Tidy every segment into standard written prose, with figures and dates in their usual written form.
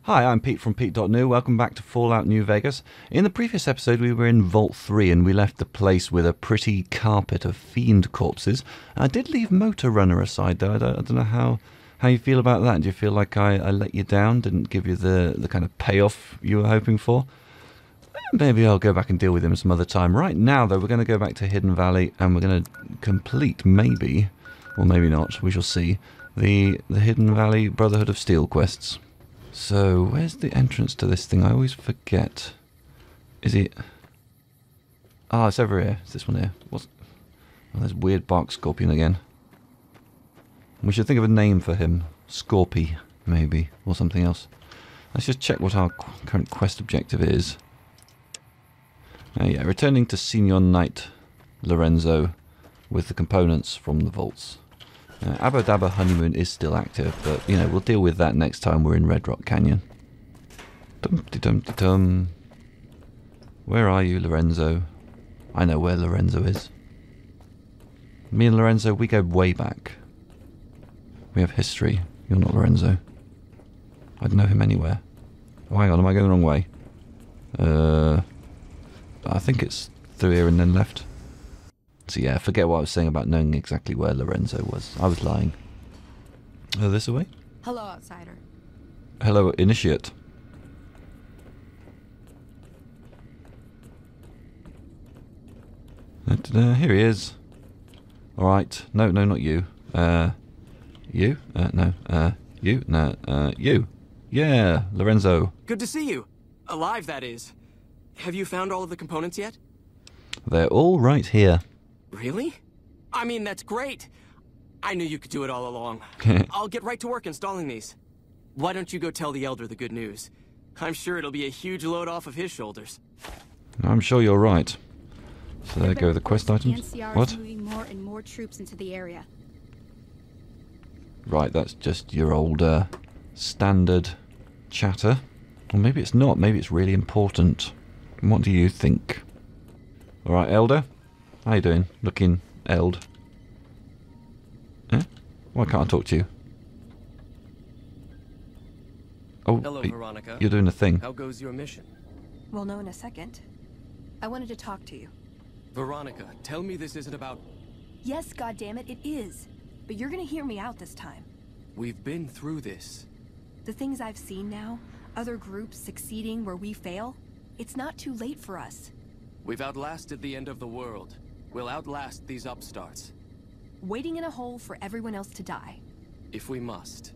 Hi, I'm Pete from Pete.new. Welcome back to Fallout New Vegas. In the previous episode, we were in Vault 3 and we left the place with a pretty carpet of fiend corpses. I did leave Motor Runner aside, though. I don't know how you feel about that. Do you feel like I let you down, didn't give you the kind of payoff you were hoping for? Maybe I'll go back and deal with him some other time. Right now, though, we're going to go back to Hidden Valley and we're going to complete, maybe, or maybe not, we shall see, the Hidden Valley Brotherhood of Steel quests. So, where's the entrance to this thing? I always forget. Is it... Ah, it's over here. It's this one here. What's... Oh, there's Weird Bark Scorpion again. We should think of a name for him. Scorpy, maybe, or something else. Let's just check what our current quest objective is. Yeah, returning to Senior Knight Lorenzo with the components from the vaults. Abba Dabba Honeymoon is still active, but, you know, we'll deal with that next time we're in Red Rock Canyon. Dum-de-dum-de-dum. Where are you, Lorenzo? I know where Lorenzo is. Me and Lorenzo, we go way back. We have history. You're not Lorenzo. I'd know him anywhere. Oh, hang on, am I going the wrong way? I think it's through here and then left. So yeah, forget what I was saying about knowing exactly where Lorenzo was. I was lying. This away? Hello, outsider. Hello, initiate. Here he is. Alright. No, not you. You? No. You? No. You. Yeah, Lorenzo. Good to see you. Alive, that is. Have you found all of the components yet? They're all right here. Really? I mean, that's great. I knew you could do it all along. I'll get right to work installing these. Why don't you go tell the Elder the good news? I'm sure it'll be a huge load off of his shoulders. I'm sure you're right. So there go the quest items. What? Moving more and more troops into the area. Right, that's just your old standard chatter. Or maybe it's not. Maybe it's really important. What do you think? Alright, Elder. How you doing? Looking eld. Eh? Why can't I talk to you? Oh, hello, Veronica. You're doing a thing. How goes your mission? We'll know in a second. I wanted to talk to you. Veronica, tell me this isn't about... Yes, goddammit, it is. But you're gonna hear me out this time. We've been through this. The things I've seen now, other groups succeeding where we fail, it's not too late for us. We've outlasted the end of the world. We'll outlast these upstarts. Waiting in a hole for everyone else to die. If we must.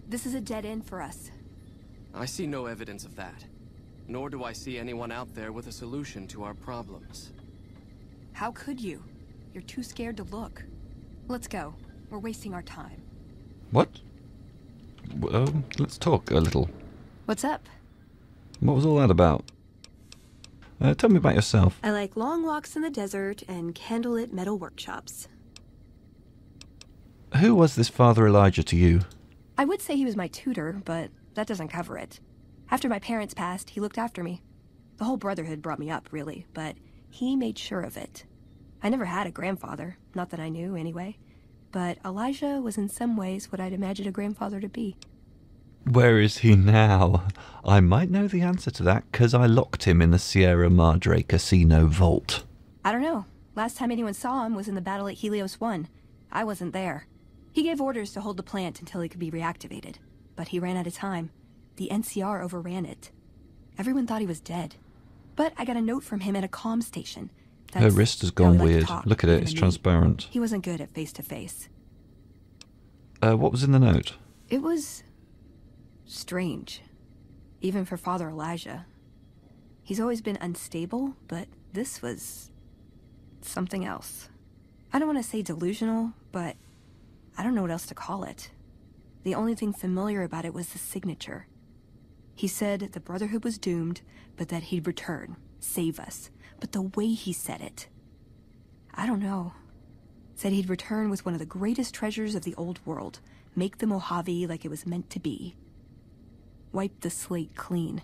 This is a dead end for us. I see no evidence of that. Nor do I see anyone out there with a solution to our problems. How could you? You're too scared to look. Let's go. We're wasting our time. What? Let's talk a little. What's up? What was all that about? Tell me about yourself. I like long walks in the desert and candlelit metal workshops. Who was this Father Elijah to you? I would say he was my tutor, but that doesn't cover it. After my parents passed, he looked after me. The whole Brotherhood brought me up, really, but he made sure of it. I never had a grandfather, not that I knew, anyway. But Elijah was in some ways what I'd imagine a grandfather to be. Where is he now? I might know the answer to that, because I locked him in the Sierra Madre Casino vault. I don't know. Last time anyone saw him was in the battle at Helios 1. I wasn't there. He gave orders to hold the plant until it could be reactivated. But he ran out of time. The NCR overran it. Everyone thought he was dead. But I got a note from him at a comm station. Her wrist has gone weird. Look at it, it's transparent. He wasn't good at face-to-face. What was in the note? It was... strange. Even for Father Elijah. He's always been unstable, but this was... something else. I don't want to say delusional, but I don't know what else to call it. The only thing familiar about it was the signature. He said the Brotherhood was doomed, but that he'd return, save us. But the way he said it... I don't know. Said he'd return with one of the greatest treasures of the old world, make the Mojave like it was meant to be. Wipe the slate clean.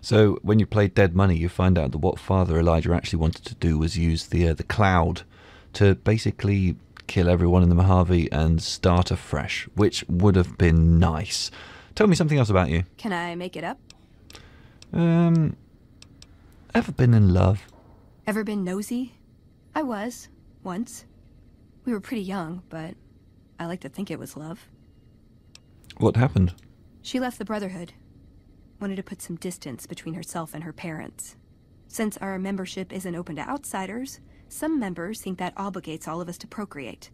So, when you play Dead Money, you find out that what Father Elijah actually wanted to do was use the cloud to basically kill everyone in the Mojave and start afresh, which would have been nice. Tell me something else about you. Can I make it up? Ever been in love? Ever been nosy? I was, once. We were pretty young, but I like to think it was love. What happened? She left the Brotherhood. Wanted to put some distance between herself and her parents. Since our membership isn't open to outsiders, some members think that obligates all of us to procreate.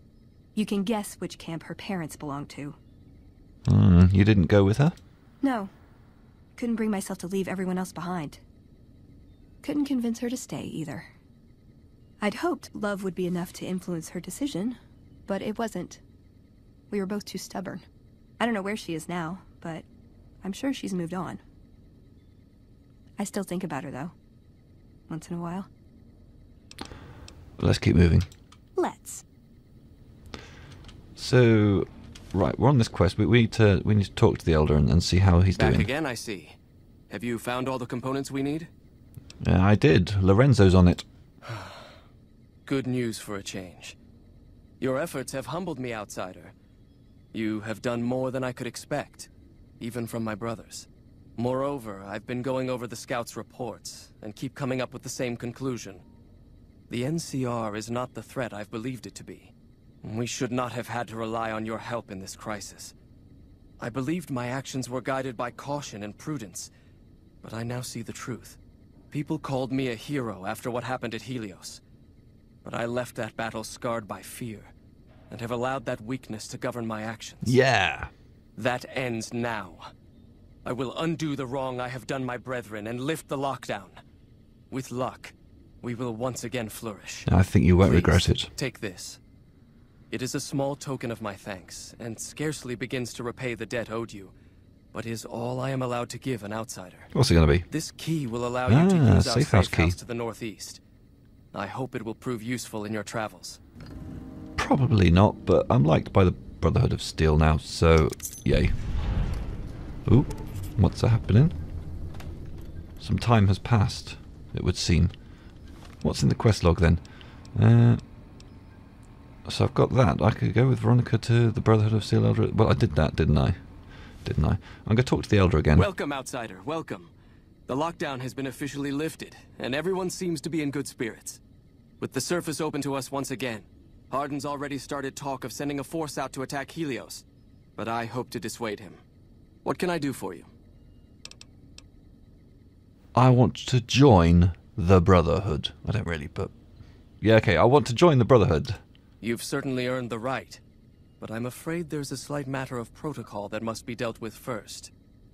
You can guess which camp her parents belong to. You didn't go with her? No. Couldn't bring myself to leave everyone else behind. Couldn't convince her to stay, either. I'd hoped love would be enough to influence her decision, but it wasn't. We were both too stubborn. I don't know where she is now, but I'm sure she's moved on. I still think about her, though. Once in a while. Let's keep moving. Let's. So, right, we're on this quest. We need to talk to the Elder and see how he's doing. Back again, I see. Have you found all the components we need? I did. Lorenzo's on it. Good news for a change. Your efforts have humbled me, outsider. You have done more than I could expect, even from my brothers. Moreover, I've been going over the scouts' reports, and keep coming up with the same conclusion. The NCR is not the threat I've believed it to be. We should not have had to rely on your help in this crisis. I believed my actions were guided by caution and prudence, but I now see the truth. People called me a hero after what happened at Helios. But I left that battle scarred by fear, and have allowed that weakness to govern my actions. Yeah. That ends now. I will undo the wrong I have done my brethren and lift the lockdown. With luck, we will once again flourish. I think you won't Please, regret it. Take this. It is a small token of my thanks, and scarcely begins to repay the debt owed you, but is all I am allowed to give an outsider. What's it going to be? This key will allow you to use our safe house safe key. house to the northeast. I hope it will prove useful in your travels. Probably not, but I'm liked by the Brotherhood of Steel now, so yay. Ooh, what's happening? Some time has passed, it would seem. What's in the quest log then? So I've got that. I could go with Veronica to the Brotherhood of Steel Elder. Well, I did that, didn't I? I'm going to talk to the Elder again. Welcome, outsider. Welcome. The lockdown has been officially lifted, and everyone seems to be in good spirits. With the surface open to us once again, Hardin's already started talk of sending a force out to attack Helios, but I hope to dissuade him. What can I do for you? I want to join the Brotherhood. I don't really, but... yeah, okay, I want to join the Brotherhood. You've certainly earned the right, but I'm afraid there's a slight matter of protocol that must be dealt with first.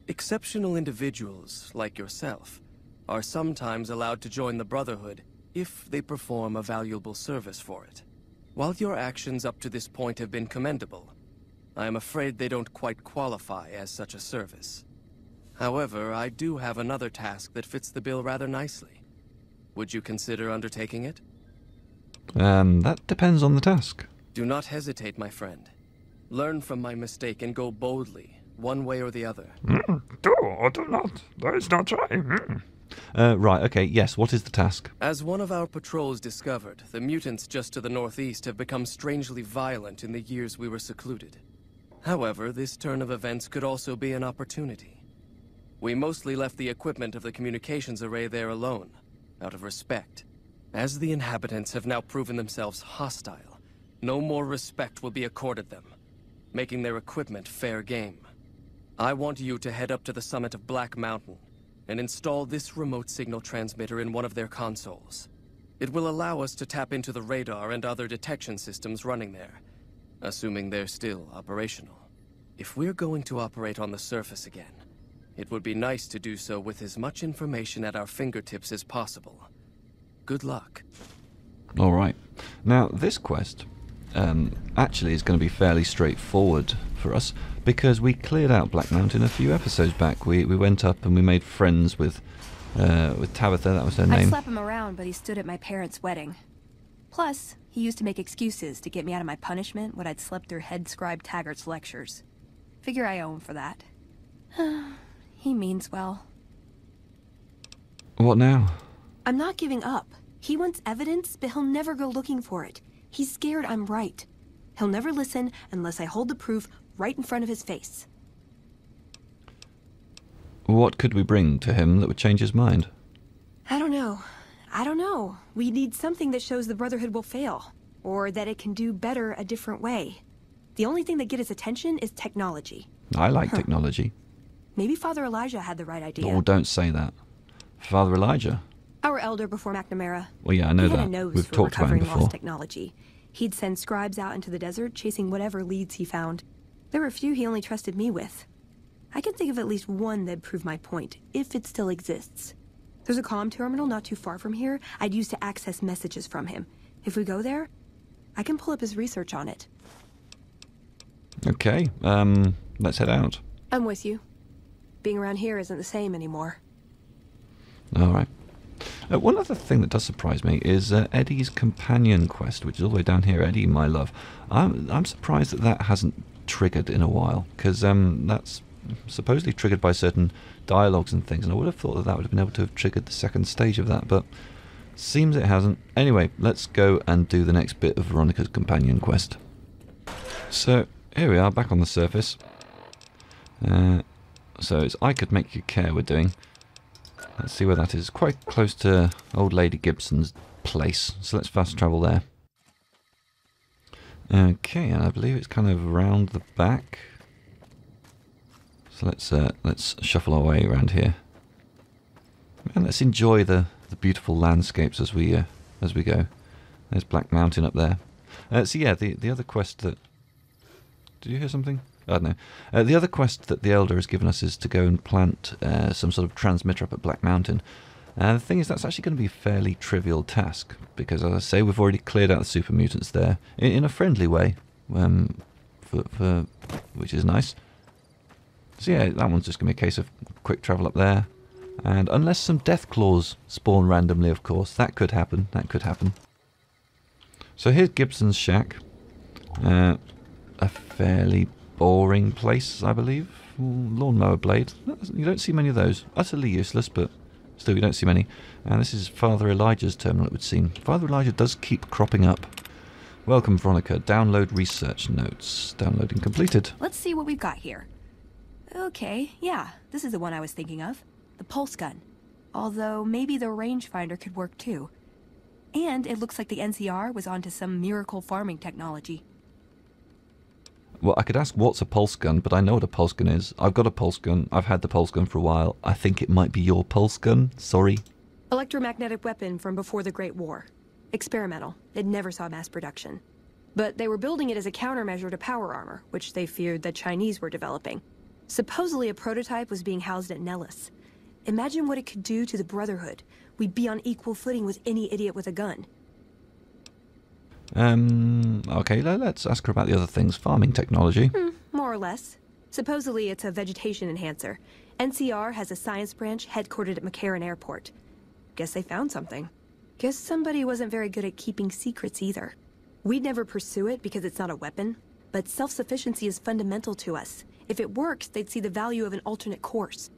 Exceptional individuals, like yourself, are sometimes allowed to join the Brotherhood if they perform a valuable service for it. While your actions up to this point have been commendable, I am afraid they don't quite qualify as such a service. However, I do have another task that fits the bill rather nicely. Would you consider undertaking it? That depends on the task. Do not hesitate, my friend. Learn from my mistake and go boldly, one way or the other. Do or do not. There is no try. Right, okay, yes, what is the task? As one of our patrols discovered, the mutants just to the northeast have become strangely violent in the years we were secluded. However, this turn of events could also be an opportunity. We mostly left the equipment of the communications array there alone, out of respect. As the inhabitants have now proven themselves hostile, no more respect will be accorded them, making their equipment fair game. I want you to head up to the summit of Black Mountain and install this remote signal transmitter in one of their consoles. It will allow us to tap into the radar and other detection systems running there, assuming they're still operational. If we're going to operate on the surface again, it would be nice to do so with as much information at our fingertips as possible. Good luck. All right. Now, this quest actually is going to be fairly straightforward for us because we cleared out Black Mountain a few episodes back. We went up and we made friends with Tabitha, that was her I'd name. slap him around, but he stood at my parents' wedding. Plus, he used to make excuses to get me out of my punishment when I'd slept through Head Scribe Taggart's lectures. Figure I owe him for that. He means well. What now? I'm not giving up. He wants evidence, but he'll never go looking for it. He's scared I'm right. He'll never listen unless I hold the proof right in front of his face. What could we bring to him that would change his mind? I don't know. We need something that shows the Brotherhood will fail, or that it can do better a different way. The only thing that gets his attention is technology. I like technology. Maybe Father Elijah had the right idea. Oh, don't say that. Father Elijah? Our elder before McNamara. Well, yeah, I know he had that. A nose We've for talked about him recovering before. lost technology. He'd send scribes out into the desert, chasing whatever leads he found. There were a few he only trusted me with. I can think of at least one that'd prove my point, if it still exists. There's a comm terminal not too far from here I'd use to access messages from him. If we go there, I can pull up his research on it. Okay, let's head out. I'm with you. Being around here isn't the same anymore. All right. One other thing that does surprise me is Eddie's companion quest, which is all the way down here. Eddie, my love. I'm surprised that that hasn't triggered in a while, because that's supposedly triggered by certain dialogues and things, and I would have thought that that would have been able to have triggered the second stage of that, but seems it hasn't. Anyway, let's go and do the next bit of Veronica's companion quest. So, here we are, back on the surface. So it's I Could Make You Care we're doing. Let's see where that is. Quite close to Old Lady Gibson's place, so let's fast travel there. Okay, and I believe it's kind of around the back. So let's shuffle our way around here, and let's enjoy the beautiful landscapes as we go. There's Black Mountain up there. So yeah, the other quest that... Did you hear something? I don't know. The other quest that the Elder has given us is to go and plant some sort of transmitter up at Black Mountain. The thing is, that's actually going to be a fairly trivial task, because as I say, we've already cleared out the super mutants there in a friendly way, which is nice. So yeah, that one's just going to be a case of quick travel up there. And unless some death claws spawn randomly, of course, that could happen. That could happen. So here's Gibson's shack. A fairly boring place, I believe. Lawnmower blade. You don't see many of those. Utterly useless, but still you don't see many. And this is Father Elijah's terminal, it would seem. Father Elijah does keep cropping up. Welcome, Veronica. Download research notes. Downloading completed. Let's see what we've got here. Okay, yeah, this is the one I was thinking of. The pulse gun. Although maybe the rangefinder could work too. And it looks like the NCR was onto some miracle farming technology. Well, I could ask what's a pulse gun, but I know what a pulse gun is. I've got a pulse gun. I've had the pulse gun for a while. I think it might be your pulse gun. Sorry. Electromagnetic weapon from before the Great War. Experimental. It never saw mass production. But they were building it as a countermeasure to power armor, which they feared the Chinese were developing. Supposedly a prototype was being housed at Nellis. Imagine what it could do to the Brotherhood. We'd be on equal footing with any idiot with a gun. Okay, let's ask her about the other things. Farming technology. More or less. Supposedly it's a vegetation enhancer. NCR has a science branch headquartered at McCarran Airport. Guess they found something. Guess somebody wasn't very good at keeping secrets either. We'd never pursue it because it's not a weapon, but self-sufficiency is fundamental to us. If it works, they'd see the value of an alternate course.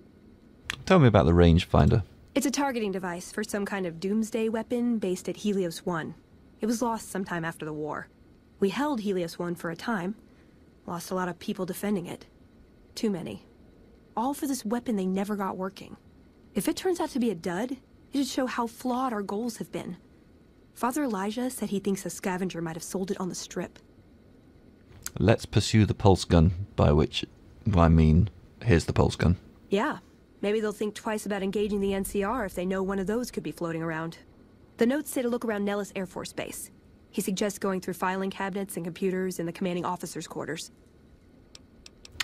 Tell me about the rangefinder. It's a targeting device for some kind of doomsday weapon based at Helios 1. It was lost sometime after the war. We held Helios 1 for a time. Lost a lot of people defending it. Too many. All for this weapon they never got working. If it turns out to be a dud, it'd show how flawed our goals have been. Father Elijah said he thinks a scavenger might have sold it on the strip. Let's pursue the pulse gun, by which I mean, here's the pulse gun. Yeah. Maybe they'll think twice about engaging the NCR if they know one of those could be floating around. The notes say to look around Nellis Air Force Base. He suggests going through filing cabinets and computers in the commanding officer's quarters.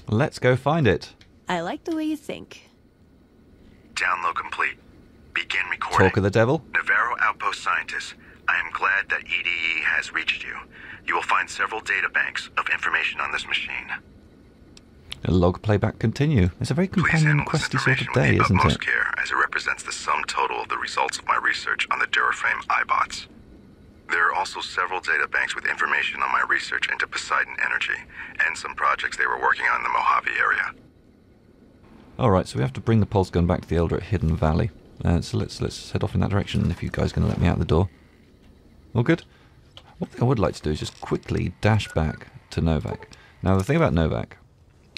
Let's go find it. I like the way you think. Download complete. Begin recording. Talk of the devil. Navarro Outpost Scientist, I am glad that EDE has reached you. You will find several data banks of information on this machine. A log playback continue. It's a very companion questy sort of day, isn't it? Care, as it represents the sum total of the results of my research on the Duraframe iBots. There are also several data banks with information on my research into Poseidon Energy and some projects they were working on in the Mojave area. Alright, so we have to bring the pulse gun back to the Elder at Hidden Valley. So let's head off in that direction if you guys are going to let me out the door. All good? One thing I would like to do is just quickly dash back to Novak. Now the thing about Novak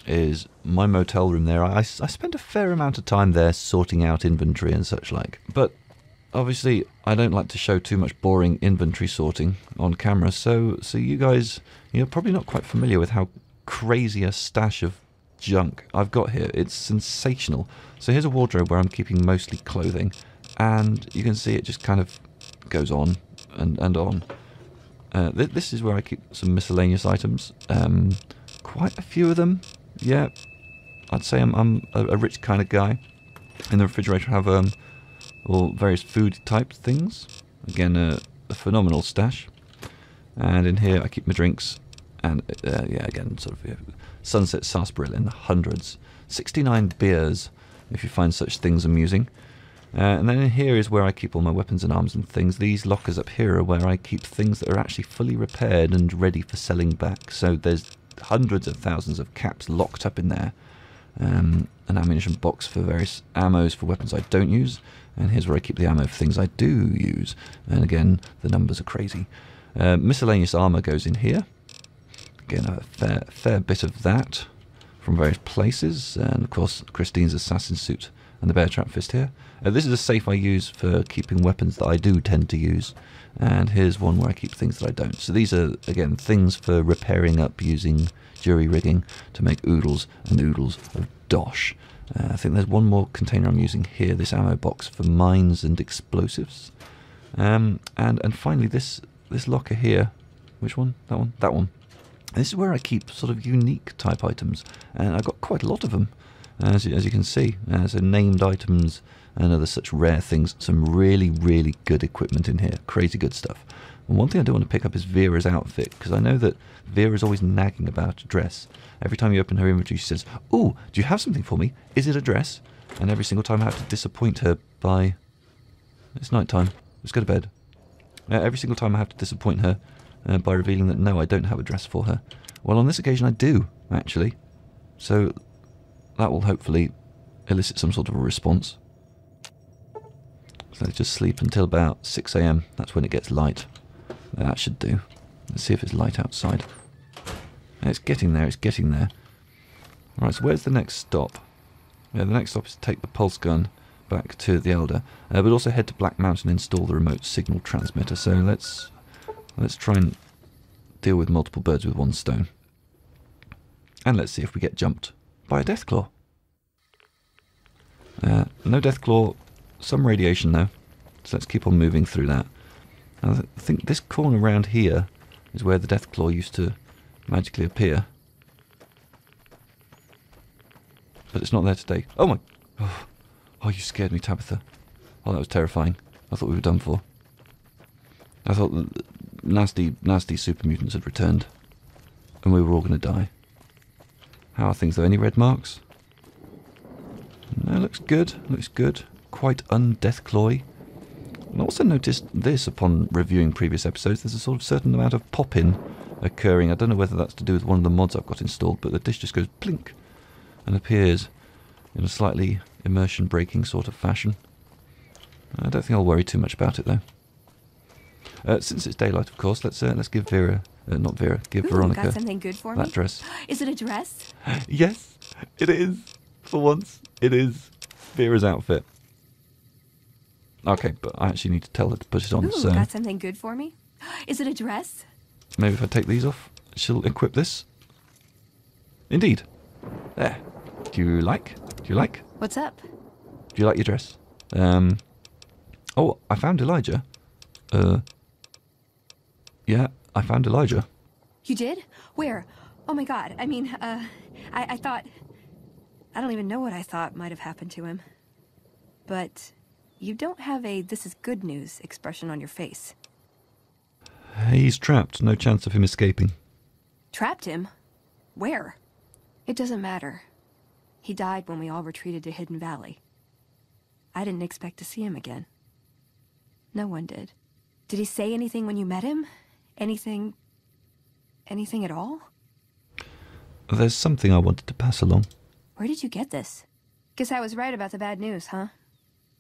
is my motel room there. I spent a fair amount of time there sorting out inventory and such like. But obviously, I don't like to show too much boring inventory sorting on camera, so you guys, you're probably not quite familiar with how crazy a stash of junk I've got here. It's sensational. So here's a wardrobe where I'm keeping mostly clothing, and you can see it just kind of goes on and on. This is where I keep some miscellaneous items. Quite a few of them. Yeah, I'd say I'm a rich kind of guy. In the refrigerator I have all various food type things. Again, a phenomenal stash. And in here I keep my drinks. And yeah, again, sort of Sunset Sarsaparilla in the hundreds. 69 beers, if you find such things amusing. And then in here is where I keep all my weapons and arms and things. These lockers up here are where I keep things that are actually fully repaired and ready for selling back. So there's hundreds of thousands of caps locked up in there. An ammunition box for various ammos for weapons I don't use. And here's where I keep the ammo for things I do use. And again, the numbers are crazy. Miscellaneous armor goes in here. Again, a fair bit of that from various places. And of course, Christine's assassin suit and the bear trap fist here. This is a safe I use for keeping weapons that I do tend to use. And here's one where I keep things that I don't. So these are, again, things for repairing up using jury rigging to make oodles and oodles of dosh. I think there's one more container I'm using here, this ammo box for mines and explosives. And finally this locker here. Which one? That one? That one. This is where I keep sort of unique type items. And I've got quite a lot of them, as you can see. So named items and other such rare things. Some really, really good equipment in here. Crazy good stuff. And one thing I do want to pick up is Vera's outfit, because I know that Vera's always nagging about a dress. Every time you open her inventory, she says, "Oh, do you have something for me? Is it a dress?" And every single time I have to disappoint her by... It's night time. Let's go to bed. Every single time I have to disappoint her by revealing that no, I don't have a dress for her. Well, on this occasion I do, actually. So that will hopefully elicit some sort of a response. So let's just sleep until about 6 AM. That's when it gets light. That should do. Let's see if it's light outside. It's getting there, it's getting there. Alright, so where's the next stop? Yeah, the next stop is to take the pulse gun back to the Elder, but also head to Black Mountain and install the remote signal transmitter. So let's try and deal with multiple birds with one stone. And let's see if we get jumped by a Deathclaw. No Deathclaw, some radiation though, so let's keep on moving through that. I think this corner around here is where the Deathclaw used to magically appear. But it's not there today. Oh my... Oh, you scared me, Tabitha. Oh, that was terrifying. I thought we were done for. I thought the nasty, nasty super mutants had returned. And we were all going to die. How are things though? Any red marks? No, looks good. Looks good. Quite undeathclawy. I also noticed this upon reviewing previous episodes. There's a sort of certain amount of pop-in occurring. I don't know whether that's to do with one of the mods I've got installed, but the dish just goes blink and appears in a slightly immersion-breaking sort of fashion. I don't think I'll worry too much about it though. Since it's daylight, of course, let's give Vera, not Vera, give Veronica got something good for that me? dress. Is it a dress? Yes, it is. For once, it is Vera's outfit. Okay, but I actually need to tell her to put it on. Ooh, So got something good for me? Is it a dress? maybe if I take these off, she'll equip this. Indeed. There. Do you like? Do you like? What's up? Do you like your dress? Oh, I found Elijah. Yeah, I found Elijah. You did? Where? Oh my god, I mean, I thought... I don't even know what I thought might have happened to him. But you don't have a "this is good news" expression on your face. He's trapped. No chance of him escaping. Trapped him? Where? It doesn't matter. He died when we all retreated to Hidden Valley. I didn't expect to see him again. No one did. Did he say anything when you met him? Anything at all? There's something I wanted to pass along. Where did you get this? Guess I was right about the bad news, huh?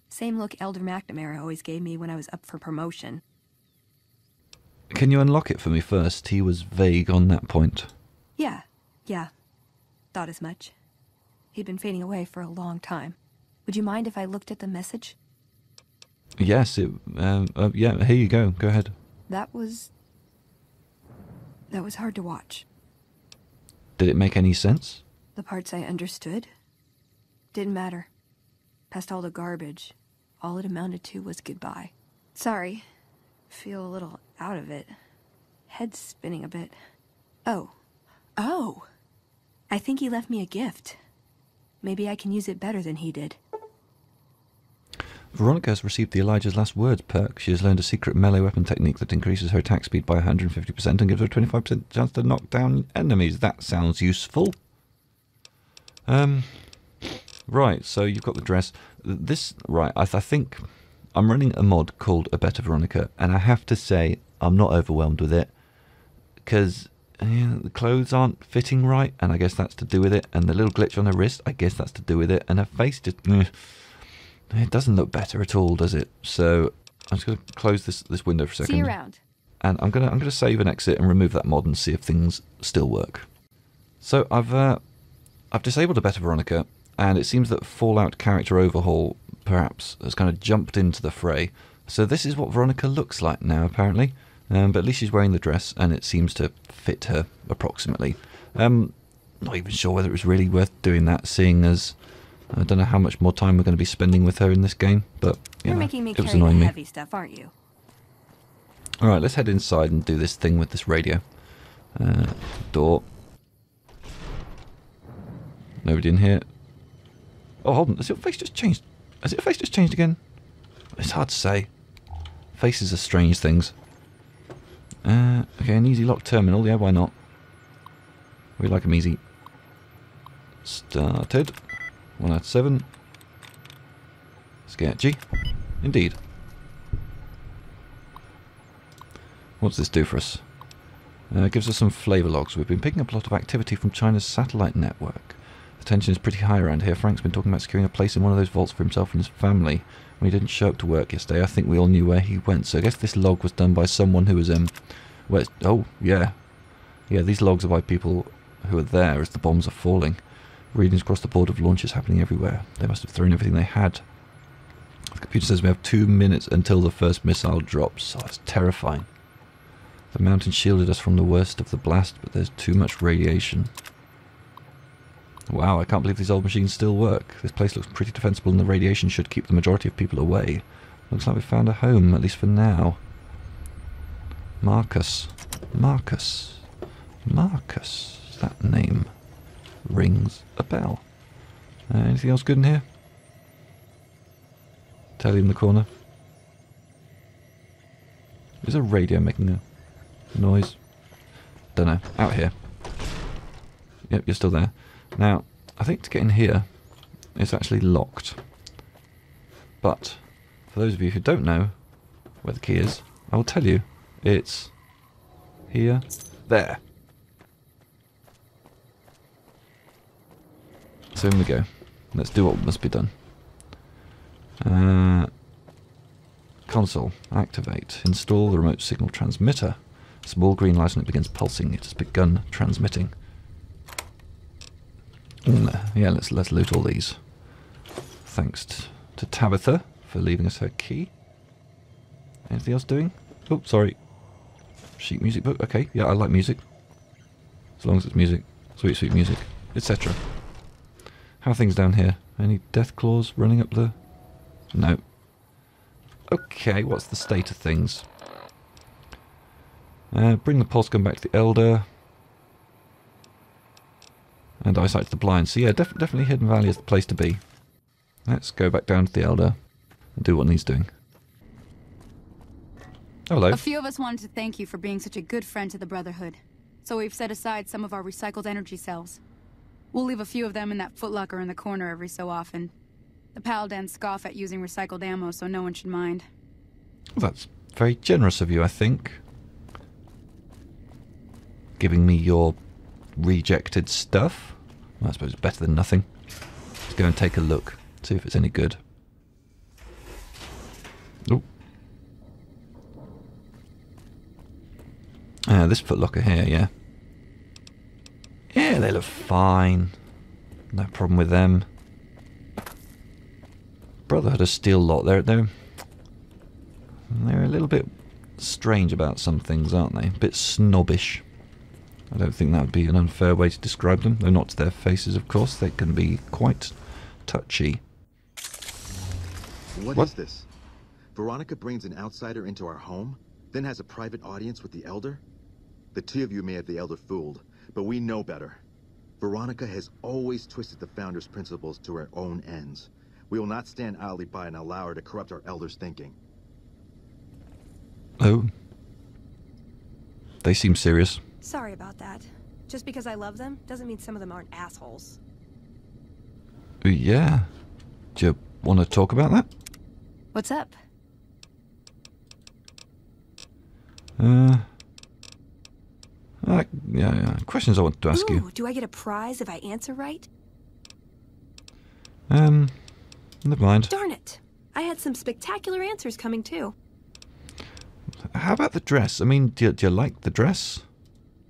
Same look Elder McNamara always gave me when I was up for promotion. Can you unlock it for me first? He was vague on that point. Yeah. thought as much. He'd been fading away for a long time. Would you mind if I looked at the message? Yes, yeah, here you go. Go ahead. That was hard to watch. Did it make any sense? The parts I understood didn't matter. Past all the garbage, all it amounted to was goodbye. Sorry. Feel a little out of it. Head spinning a bit. Oh. I think he left me a gift. Maybe I can use it better than he did. Veronica has received the Elijah's Last Words perk. She has learned a secret melee weapon technique that increases her attack speed by 150% and gives her a 25% chance to knock down enemies. That sounds useful. Right, so you've got the dress. I think I'm running a mod called A Better Veronica, and I have to say I'm not overwhelmed with it, because the clothes aren't fitting right, and I guess that's to do with it, and the little glitch on her wrist, I guess that's to do with it, and her face just... it doesn't look better at all, does it? So I'm just going to close this window for a second. See you around. And I'm gonna save and exit and remove that mod and see if things still work. So I've disabled A Better Veronica, and it seems that Fallout Character Overhaul perhaps has kind of jumped into the fray. So this is what Veronica looks like now, apparently. But at least she's wearing the dress, and it seems to fit her approximately. Not even sure whether it was really worth doing that, seeing as I don't know how much more time we're going to be spending with her in this game, but You're making me it was carry the annoying me. heavy stuff, aren't you? Alright, let's head inside and do this thing with this radio. Door. Nobody in here. Oh, hold on. Has your face just changed? Has your face just changed again? It's hard to say. Faces are strange things. Okay, an easy lock terminal. Yeah, why not? We like them easy. Started. 1 out of 7. Sketchy. Indeed. What's this do for us? Gives us some flavour logs. We've been picking up a lot of activity from China's satellite network. The tension is pretty high around here. Frank's been talking about securing a place in one of those vaults for himself and his family. When he didn't show up to work yesterday, I think we all knew where he went. So I guess this log was done by someone who was oh, yeah. Yeah, these logs are by people who are there as the bombs are falling. Readings across the board of launches happening everywhere. They must have thrown everything they had. The computer says we have 2 minutes until the first missile drops. Oh, that's terrifying. The mountain shielded us from the worst of the blast, but there's too much radiation. Wow, I can't believe these old machines still work. This place looks pretty defensible and the radiation should keep the majority of people away. Looks like we found a home, at least for now. Marcus. That name rings a bell. Anything else good in here? Telly in the corner. Is a radio making a noise? Don't know. Out here. Yep, you're still there. Now, I think to get in here, it's actually locked. But, for those of you who don't know where the key is, I will tell you. It's here. There. So in we go. Let's do what must be done. Console. Activate. Install the remote signal transmitter. Small green light and it begins pulsing. It has begun transmitting. Yeah, let's loot all these. Thanks to Tabitha for leaving us her key. Anything else doing? Oh, sorry. Sheet music book. Okay, yeah, I like music. As long as it's music. Sweet, sweet music. Etc. How are things down here? Any death claws running up the... No. Okay, what's the state of things? Bring the pulse gun back to the Elder. And eyesight to the blind. So yeah, definitely Hidden Valley is the place to be. Let's go back down to the Elder and do what needs doing. Hello. A few of us wanted to thank you for being such a good friend to the Brotherhood. So we've set aside some of our recycled energy cells. We'll leave a few of them in that footlocker in the corner every so often. The Paladins scoff at using recycled ammo, so no one should mind. Well, that's very generous of you, I think. Giving me your rejected stuff. Well, I suppose it's better than nothing. Let's go and take a look. See if it's any good. Oh. This footlocker here, yeah. Yeah, they look fine. No problem with them. Brotherhood of Steel lot. They're a little bit strange about some things, aren't they? A bit snobbish. I don't think that would be an unfair way to describe them. Though not to their faces, of course. They can be quite touchy. What is this? Veronica brings an outsider into our home, then has a private audience with the Elder? The two of you may have the Elder fooled, but we know better. Veronica has always twisted the Founder's principles to her own ends. We will not stand idly by and allow her to corrupt our Elder's thinking. Oh. They seem serious. Sorry about that. Just because I love them doesn't mean some of them aren't assholes. Yeah. Do you want to talk about that? What's up? Yeah. Questions I want to ask you. Do I get a prize if I answer right? Never mind. Darn it. I had some spectacular answers coming too. How about the dress? I mean, do you like the dress?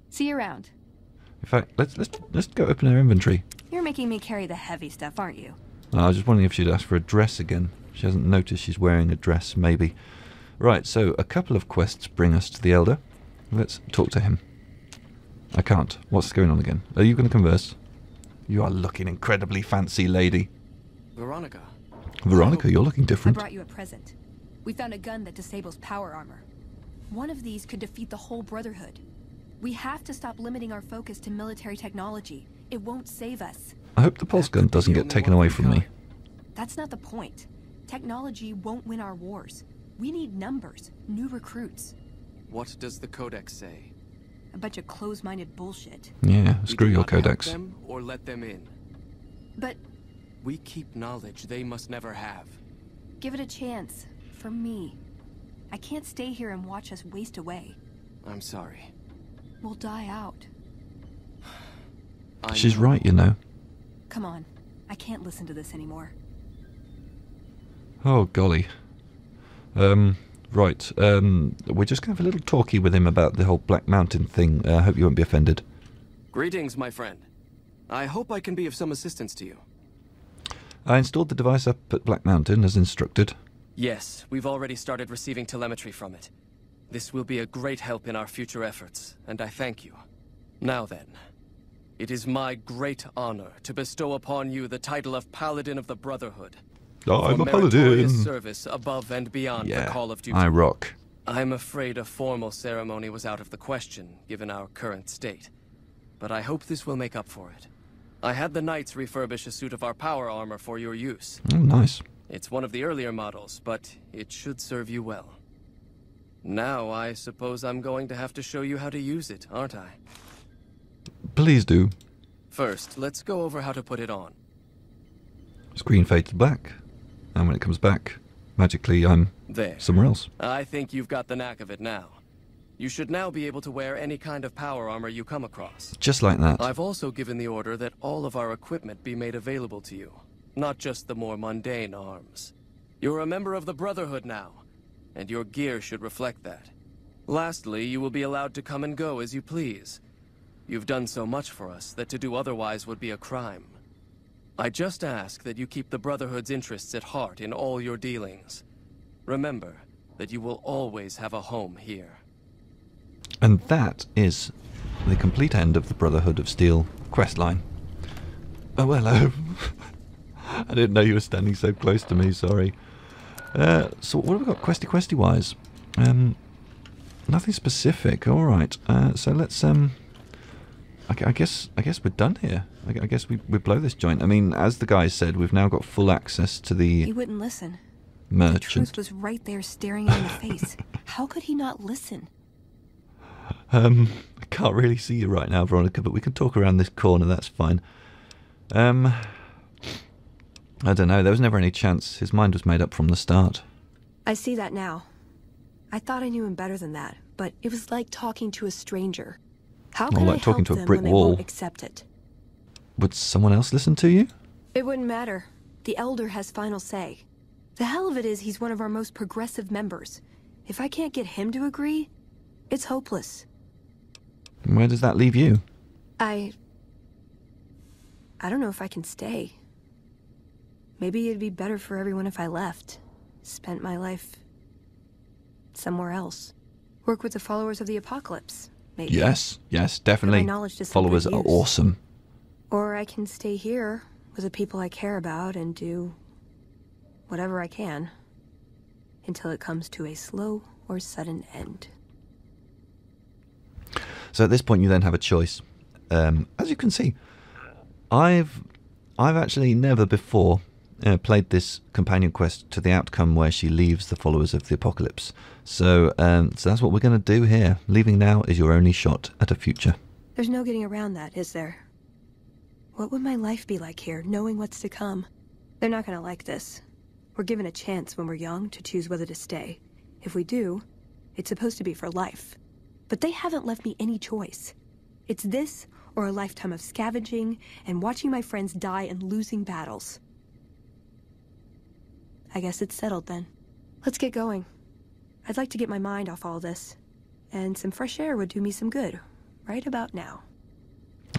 See you around. In fact, let's go open her inventory. You're making me carry the heavy stuff, aren't you? I was just wondering if she'd ask for a dress again. She hasn't noticed she's wearing a dress, maybe. Right, so a couple of quests bring us to the Elder. Let's talk to him. I can't. What's going on again? Are you going to converse? You are looking incredibly fancy, lady. Veronica. Veronica, you're looking I different. brought you a present. We found a gun that disables power armor. One of these could defeat the whole Brotherhood. We have to stop limiting our focus to military technology. It won't save us. I hope the pulse gun doesn't get taken away from me. That's not the point. Technology won't win our wars. We need numbers, new recruits. What does the Codex say? A bunch of closed-minded bullshit. Yeah, We screw do your not help codex. them or let them in. But We keep knowledge they must never have. give it a chance. For me. I can't stay here and watch us waste away. I'm sorry. We'll die out. She's right, you know. Come on. I can't listen to this anymore. Oh, golly. Right. We're just going to have a little talkie with him about the whole Black Mountain thing. I hope you won't be offended. Greetings, my friend. I hope I can be of some assistance to you. I installed the device up at Black Mountain as instructed. Yes, we've already started receiving telemetry from it. This will be a great help in our future efforts, and I thank you. Now then, it is my great honor to bestow upon you the title of Paladin of the Brotherhood. Oh, I'm a for paladin. meritorious service above and beyond the call of duty. I rock. I'm afraid a formal ceremony was out of the question, given our current state. But I hope this will make up for it. I had the Knights refurbish a suit of our power armor for your use. Oh, nice. It's one of the earlier models, but it should serve you well. Now, I suppose I'm going to have to show you how to use it, aren't I? Please do. First, let's go over how to put it on. Screen fades to black. And when it comes back, magically I'm There. somewhere else. I think you've got the knack of it now. You should now be able to wear any kind of power armor you come across. Just like that. I've also given the order that all of our equipment be made available to you, not just the more mundane arms. You're a member of the Brotherhood now, and your gear should reflect that. Lastly, you will be allowed to come and go as you please. You've done so much for us that to do otherwise would be a crime. I just ask that you keep the Brotherhood's interests at heart in all your dealings. Remember that you will always have a home here. And that is the complete end of the Brotherhood of Steel questline. Oh, hello. I didn't know you were standing so close to me, sorry. So what have we got questy-wise? Nothing specific, alright. So let's, I guess we're done here. I guess we blow this joint. I mean, as the guy said, we've now got full access to the He wouldn't listen. The merchant. truth was right there staring him in the face. How could he not listen? I can't really see you right now, Veronica, but we can talk around this corner, that's fine. I don't know, there was never any chance. His mind was made up from the start. I see that now. I thought I knew him better than that, but it was like talking to a stranger. How can like I talking help to a them brick when wall. they won't accept it? Would someone else listen to you? It wouldn't matter. The Elder has final say. The hell of it is he's one of our most progressive members. If I can't get him to agree, it's hopeless. Where does that leave you? I don't know if I can stay. Maybe it'd be better for everyone if I left. Spent my life somewhere else. Work with the followers of the apocalypse, maybe. Yes, definitely. Put my knowledge to some Followers good are use. awesome. Or I can stay here with the people I care about and do whatever I can until it comes to a slow or sudden end. So at this point you then have a choice. As you can see, I've actually never before played this companion quest to the outcome where she leaves the followers of the apocalypse. So that's what we're going to do here. Leaving now is your only shot at a future. There's no getting around that, is there? What would my life be like here, knowing what's to come? They're not going to like this. We're given a chance when we're young to choose whether to stay. If we do, it's supposed to be for life. But they haven't left me any choice. It's this or a lifetime of scavenging and watching my friends die and losing battles. I guess it's settled then. Let's get going. I'd like to get my mind off all this. And some fresh air would do me some good, right about now.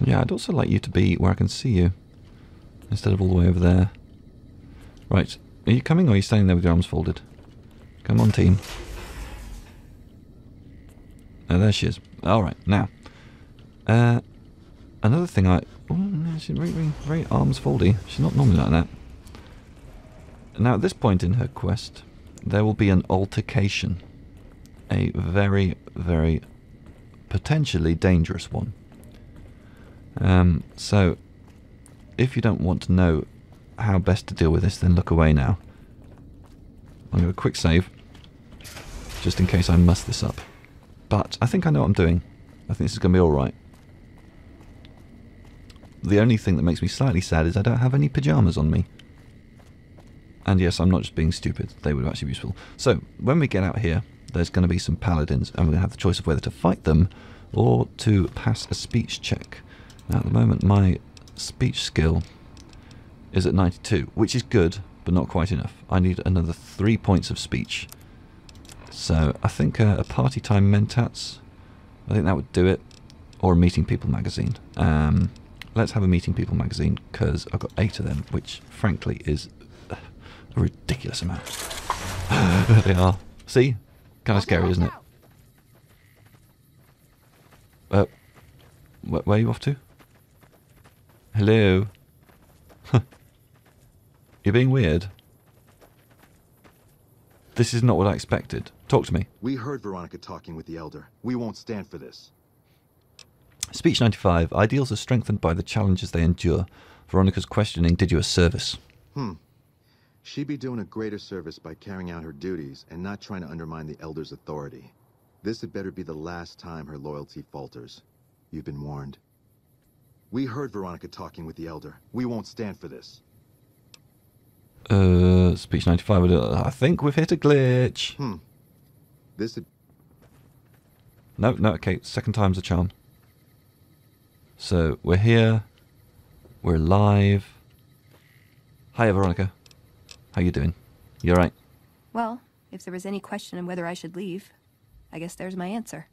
Yeah, I'd also like you to be where I can see you, instead of all the way over there. Right, are you coming or are you standing there with your arms folded? Come on, team. Oh, there she is. Alright, now. Another thing oh, no, she's very arms foldy. She's not normally like that. Now, at this point in her quest, there will be an altercation. A very, very potentially dangerous one. So, if you don't want to know how best to deal with this, then look away now. I'll do a quick save, just in case I muss this up. But I think I know what I'm doing. I think this is going to be alright. The only thing that makes me slightly sad is I don't have any pyjamas on me. And yes, I'm not just being stupid. They would actually be useful. So, when we get out here, there's going to be some paladins, and we're going to have the choice of whether to fight them or to pass a speech check. Now, at the moment, my speech skill is at 92, which is good, but not quite enough. I need another 3 points of speech. So, I think a party time mentats, I think that would do it. Or a meeting people magazine. Let's have a meeting people magazine, because I've got 8 of them, which, frankly, is a ridiculous amount. There they are. See? Kind of scary, isn't it? Where are you off to? Hello? You're being weird. This is not what I expected. Talk to me. We heard Veronica talking with the Elder. We won't stand for this. Speech 95. Ideals are strengthened by the challenges they endure. Veronica's questioning did you a service. She'd be doing a greater service by carrying out her duties and not trying to undermine the Elder's authority. This had better be the last time her loyalty falters. You've been warned. We heard Veronica talking with the Elder. We won't stand for this. Speech 95. I think we've hit a glitch. No, okay. Second time's a charm. So, we're here. We're live. Hiya, Veronica. How you doing? You alright? Well, if there was any question on whether I should leave, I guess there's my answer.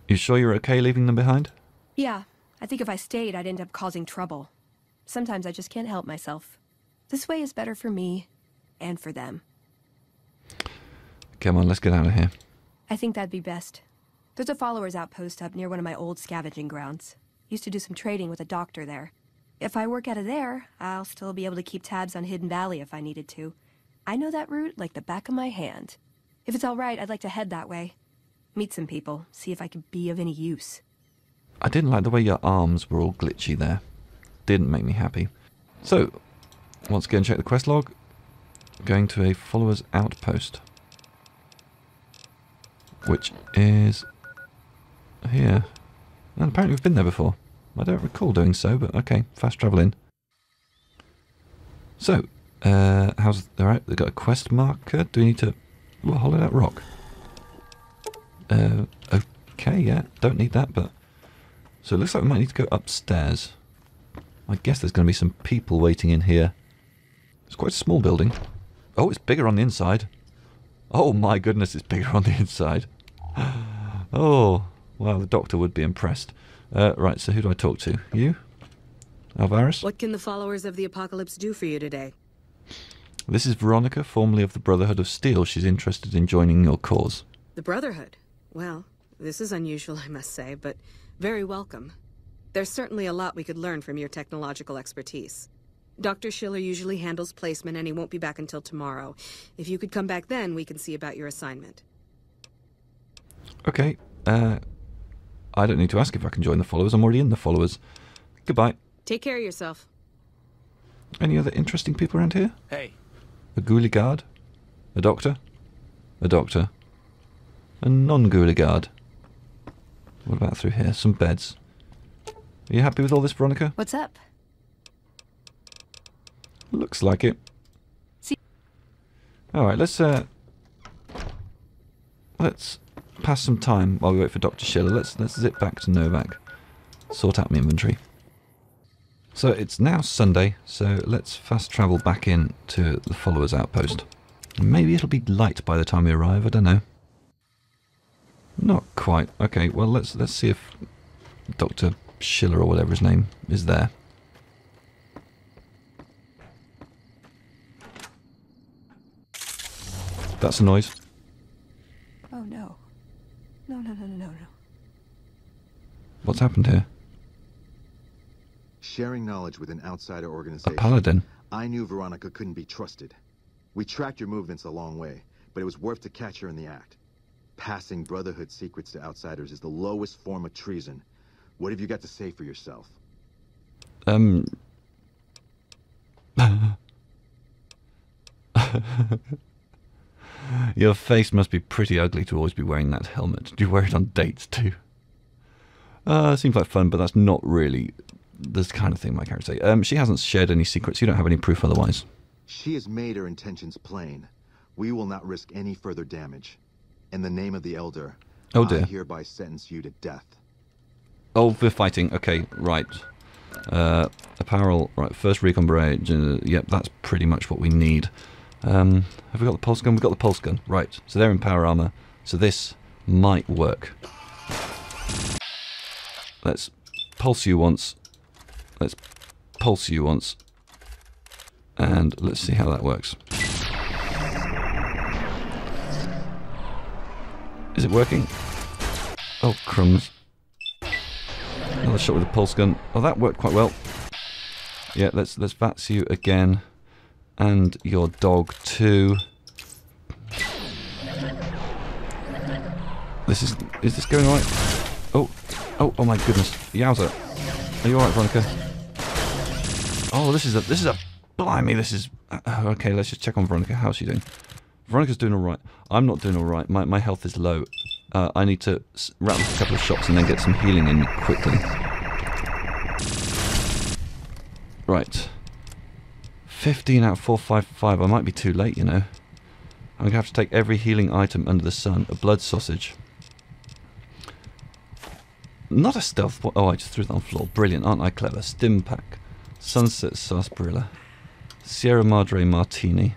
You sure you're okay leaving them behind? Yeah, I think if I stayed, I'd end up causing trouble. Sometimes I just can't help myself. This way is better for me and for them. Come on, let's get out of here. I think that'd be best. There's a followers outpost up near one of my old scavenging grounds. Used to do some trading with a doctor there. If I work out of there, I'll still be able to keep tabs on Hidden Valley if I needed to. I know that route like the back of my hand. If it's all right, I'd like to head that way. Meet some people, see if I could be of any use. I didn't like the way your arms were all glitchy there. Didn't make me happy. So, once again, check the quest log. Going to a followers outpost. Which is here. And apparently we've been there before. I don't recall doing so, but okay, fast travelling. So, how's... Alright, they've got a quest marker. Do we need to... Ooh, hollowed out rock. Okay, yeah, don't need that, but... So it looks like we might need to go upstairs. I guess there's going to be some people waiting in here. It's quite a small building. Oh, it's bigger on the inside. Oh my goodness, it's bigger on the inside. Oh, well, the doctor would be impressed. Right, so who do I talk to? You? Alvarez? What can the followers of the Apocalypse do for you today? This is Veronica, formerly of the Brotherhood of Steel. She's interested in joining your cause. The Brotherhood? Well, this is unusual, I must say, but very welcome. There's certainly a lot we could learn from your technological expertise. Dr. Schiller usually handles placement, and he won't be back until tomorrow. If you could come back then, we can see about your assignment. Okay, I don't need to ask if I can join the followers. I'm already in the followers. Goodbye. Take care of yourself. Any other interesting people around here? Hey. A ghoulie guard? A doctor? A doctor? A non-ghoulie guard? What about through here? Some beds. Are you happy with all this, Veronica? What's up? Looks like it. See. All right, let's pass some time while we wait for Dr. Schiller. Let's zip back to Novak. Sort out my inventory. So it's now Sunday, so let's fast travel back in to the followers' outpost. Maybe it'll be light by the time we arrive. I don't know. Not quite. Okay, well let's see if Dr. Schiller or whatever his name is there. That's a noise. Oh no. No. What's happened here? Sharing knowledge with an outsider A organization. paladin. I knew Veronica couldn't be trusted. We tracked your movements a long way, but it was worth to catch her in the act. Passing Brotherhood secrets to outsiders is the lowest form of treason. What have you got to say for yourself? Your face must be pretty ugly to always be wearing that helmet. Do you wear it on dates too? Seems like fun, but that's not really the kind of thing my character say. She hasn't shared any secrets. You don't have any proof otherwise. She has made her intentions plain. We will not risk any further damage. In the name of the Elder, Oh dear. I hereby sentence you to death. Oh, we're fighting. Okay, right. Apparel. Right, first recon barrage. Yep, that's pretty much what we need. Have we got the pulse gun? We've got the pulse gun. Right, so they're in power armor. So this might work. Let's pulse you once. Let's pulse you once. And let's see how that works. Is it working? Oh, crumbs. Another shot with the pulse gun. Oh, that worked quite well. Yeah, let's VATS you again. And your dog too. Is this going alright? Oh my goodness. Yowza. Are you alright, Veronica? Oh, this is a blimey, this is okay, let's just check on Veronica. How's she doing? Veronica's doing alright. I'm not doing alright. My health is low. I need to rattle a couple of shots and then get some healing in me quickly. Right. 15 out of 455. I might be too late, you know. I'm going to have to take every healing item under the sun. A blood sausage. Not a stealth. Oh, I just threw that on the floor. Brilliant, aren't I clever? Stim pack. Sunset sarsaparilla. Sierra Madre martini.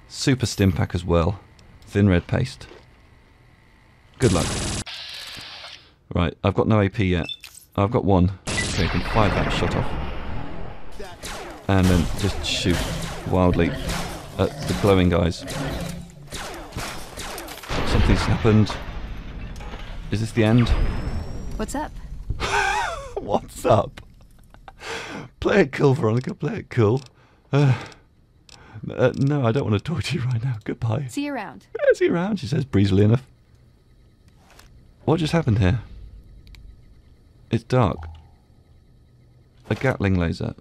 Super stim pack as well. Thin red paste. Good luck. Right, I've got no AP yet. I've got one. Okay, you can fire that shot off. And then just shoot wildly at the glowing guys. Something's happened. Is this the end? What's up? What's up? Play it cool, Veronica. Play it cool. No, I don't want to talk to you right now. Goodbye. See you around. Yeah, see you around, she says breezily enough. What just happened here? It's dark. A Gatling laser.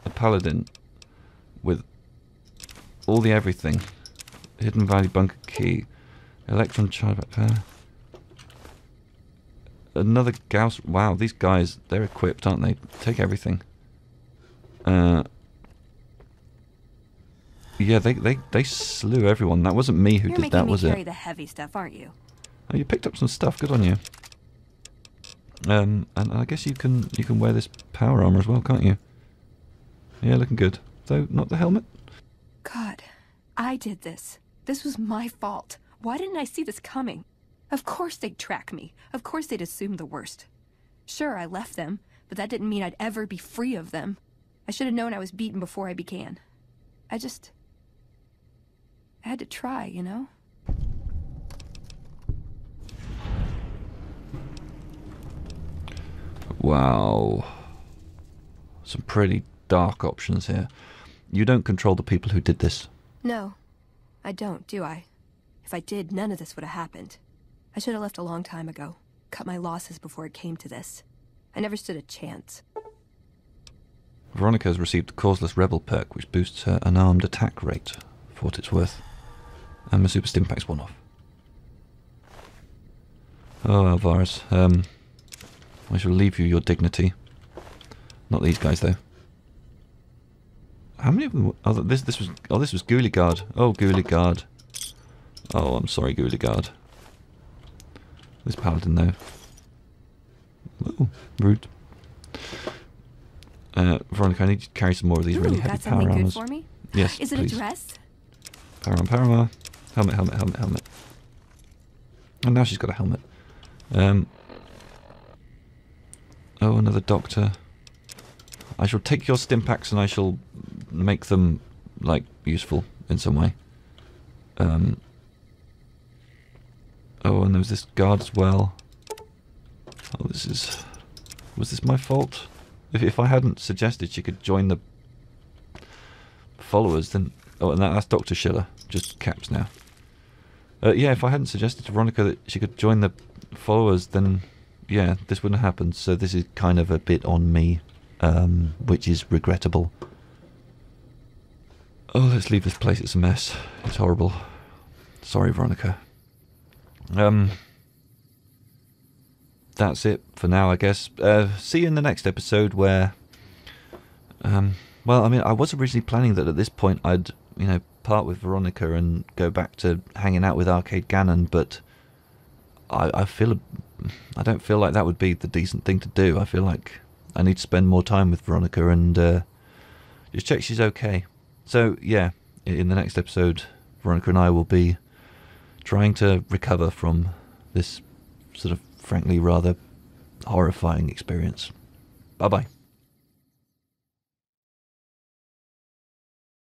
A Paladin. With all the everything. Hidden Valley bunker key. Electromagnetic Weapon. Another Gauss. Wow, these guys, they're equipped, aren't they? Take everything. Yeah, they slew everyone. That wasn't me who did that, was it? You're making me carry the heavy stuff, aren't you? Oh, you picked up some stuff. Good on you. And I guess you can wear this power armor as well, can't you? Yeah, looking good. Though not the helmet. God, I did this. This was my fault. Why didn't I see this coming? Of course they'd track me. Of course they'd assume the worst. Sure, I left them, but that didn't mean I'd ever be free of them. I should have known I was beaten before I began. I had to try, you know? Wow. Some pretty dark options here. You don't control the people who did this. No, I don't, do I? If I did, none of this would have happened. I should have left a long time ago. Cut my losses before it came to this. I never stood a chance. Veronica has received the Causeless Rebel perk, which boosts her unarmed attack rate, for what it's worth. And my Super Stimpak's one off. Oh, Alvarez. I shall leave you your dignity. Not these guys, though. How many of them? Oh, this was Ghoulie Guard. Oh, Ghoulie Guard. Oh, I'm sorry, Ghoulie Guard. This Paladin, though. Oh, rude. Veronica, I need you to carry some more of these really heavy power got something armors. good for me? Yes, Is it please. a dress? Power armor, power armor. Helmet, helmet, helmet, helmet. And now she's got a helmet. Oh, another doctor. I shall take your Stimpaks and I shall make them, like, useful in some way. Oh, and there was this guard as well. Oh, this is... Was this my fault? If I hadn't suggested she could join the followers, then... Oh, and that's Dr. Schiller. Just caps now. Yeah, if I hadn't suggested to Veronica that she could join the followers, then... Yeah, this wouldn't have happened. So this is kind of a bit on me, which is regrettable. Oh, let's leave this place. It's a mess. It's horrible. Sorry, Veronica. That's it for now, I guess. See you in the next episode where... well, I mean, I was originally planning that at this point I'd, you know, part with Veronica and go back to hanging out with Arcade Gannon, but I don't feel like that would be the decent thing to do. I feel like I need to spend more time with Veronica and just check she's okay. So, yeah, in the next episode, Veronica and I will be trying to recover from this sort of, frankly, rather horrifying experience. Bye-bye.